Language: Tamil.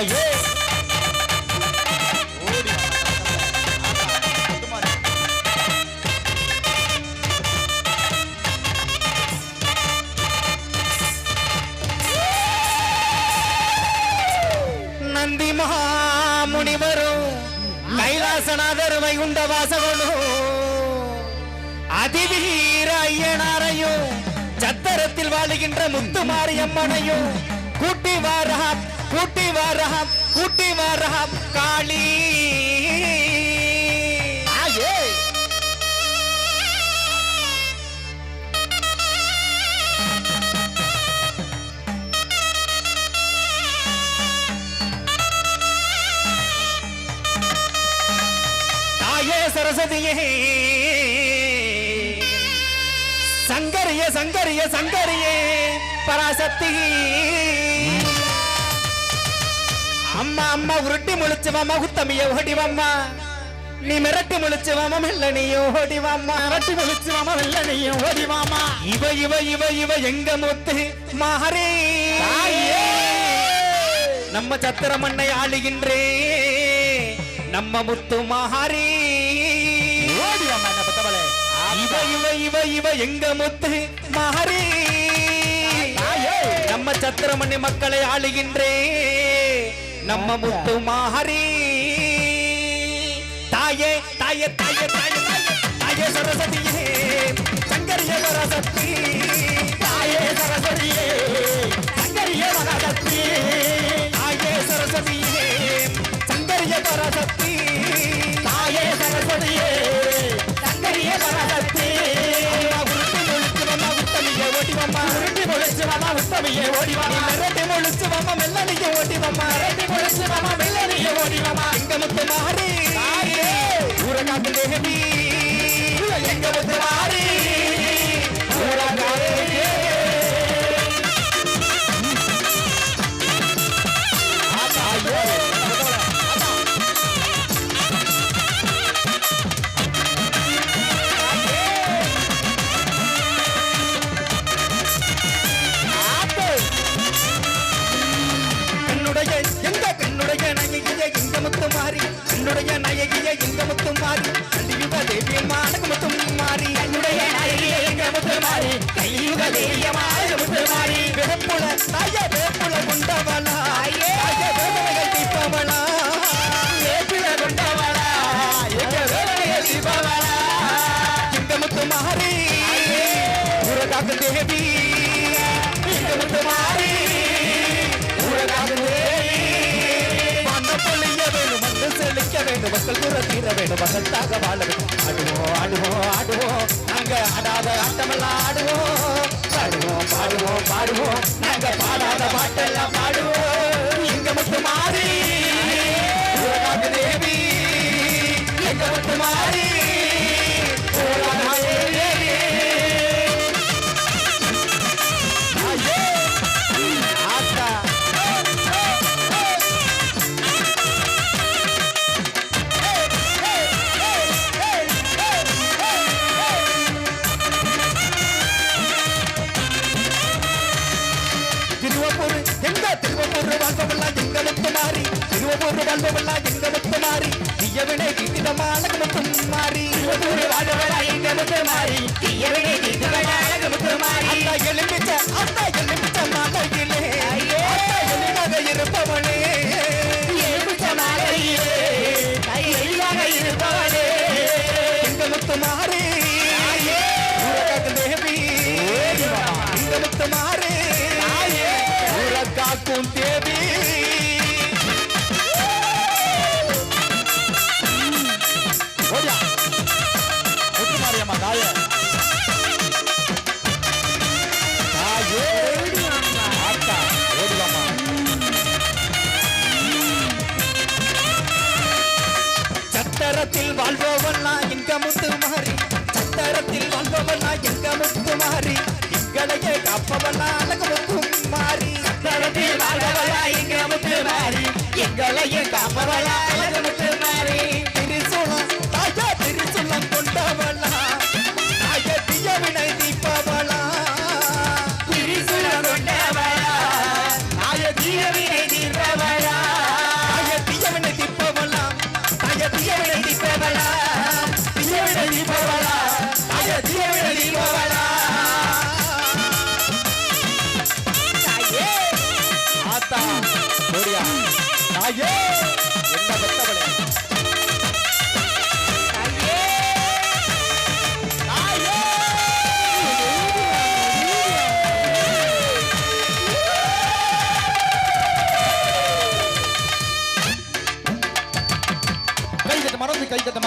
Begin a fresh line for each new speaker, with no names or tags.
தாயே நந்தி மகாமுனிவரும் கைலாசநாதர் வைகுண்ட வாசகனும் அதிவீர ஐயனாரையும் சத்தரத்தில் வாழுகின்ற முத்துமாரியம்மனையும் கூட்டி வாரஹாம் கூட்டி வாரஹாம் கூட்டி வாரஹாம் காளி சரஸ்வதியே சங்கரிய சங்கரிய சங்கரியே பராசக்தி அம்மா அம்மா உருட்டி முழிச்சுவாமா உத்தமிய ஓடிவாம்மா நீ மிரட்டி முழிச்சுவாமா மெல்லனியோ ஓடிவாம்மா மிரட்டி முழிச்சுவாமா மெல்லனியோ ஓடிவாமா இவ இவ இவ இவ எங்க முத்து மாறே நம்ம சத்திர மண்ணை ஆளுகின்றே நம்ம முத்து மாறி இவ இவ இவ இவ எங்க முத்து மாறி நம்ம சத்திரமணி மக்களை ஆளுகின்றே நம்ம முத்து மாறி தாயே தாயே தாயே தாயே தாயே சரஸ்வதியே சங்கரிய பராசக்தி தாயே சரஸ்வதியே சங்கரிய பராசக்தி தாயே சரஸ்வதியே சங்கரிய பராசக்தி தாயே சரஸ்வதியே சங்கரிய பராசக்தி உருட்டி முழிச்சுவமா உத்தமியே ஓடிவம்மா உருட்டி முழிச்சுவமா உத்தமியே ஓடிவம்மா மிரட்டி முழிச்சுவமா மெல்லனியே ஓடிவம்மா மிரட்டி முழிச்சுவமா மெல்லனியே ஓடிவம்மா எங்க முத்து மாறி ஊரகாத்து தேவி எங்க முத்து மாறி ஊரகாத்து என்னுடைய நாயகியே எங்க முத்து மாறி கலியுக தேவியம்மா அடக்கு முத்து மாறி என்னுடைய நாயகியே எங்க முத்து மாறி கலியுக தேவியம்மா அடக்கு முத்து மாறி வேப்புல தாயே வேப்புல கொண்டவளா தாயே வேதனைகள் தீபவளா வேப்புல கொண்டவளா எங்க வேதனைகள் தீபவளா எங்க முத்து மாறி ஊரகாக்கு தேவி எங்க முத்து மாறி ஊரகாக்கு தேவி செழிக்க வேண்டும் மக்கள் கூற தீர வேண்டும் வசந்தாக வாழ வேண்டும் ஆடுவோம் ஆடுவோம் ஆடுவோம் நாங்க ஆடாத ஆட்டமெல்லாம் ஆடுவோம் பாடுவோம் பாடுவோம் பாடுவோம் நாங்க பாடாத பாட்டெல்லாம் பாடுவோம் எங்க மட்டும் மாறி தேவி எங்க மட்டும் மாறி சத்தரத்தில் வாழ்பவனா எங்க முத்து மாறி சத்தரத்தில் வாழ்பவனா எங்க முத்து மாறி எங்களையே காப்பவனா அழகு முத்து மாறி சத்தரத்தில் வாழ்பவனா எங்க முத்து மாறி எங்களையே காப்பவனா அழகு முத்து மாறி திரிசூலம் தாயா திரிசூலம் கொண்டவளா தாய தீயவினை தீபவளா திரிசூலம் கொண்டவளா தாய தீயவினை தீபவளா தீவிர தீபவளா தாயே ஆத்தா ஓடியா தாயே என்ன பெத்தவளே தாயே தாயே கைதட்ட மறந்து கைதட்ட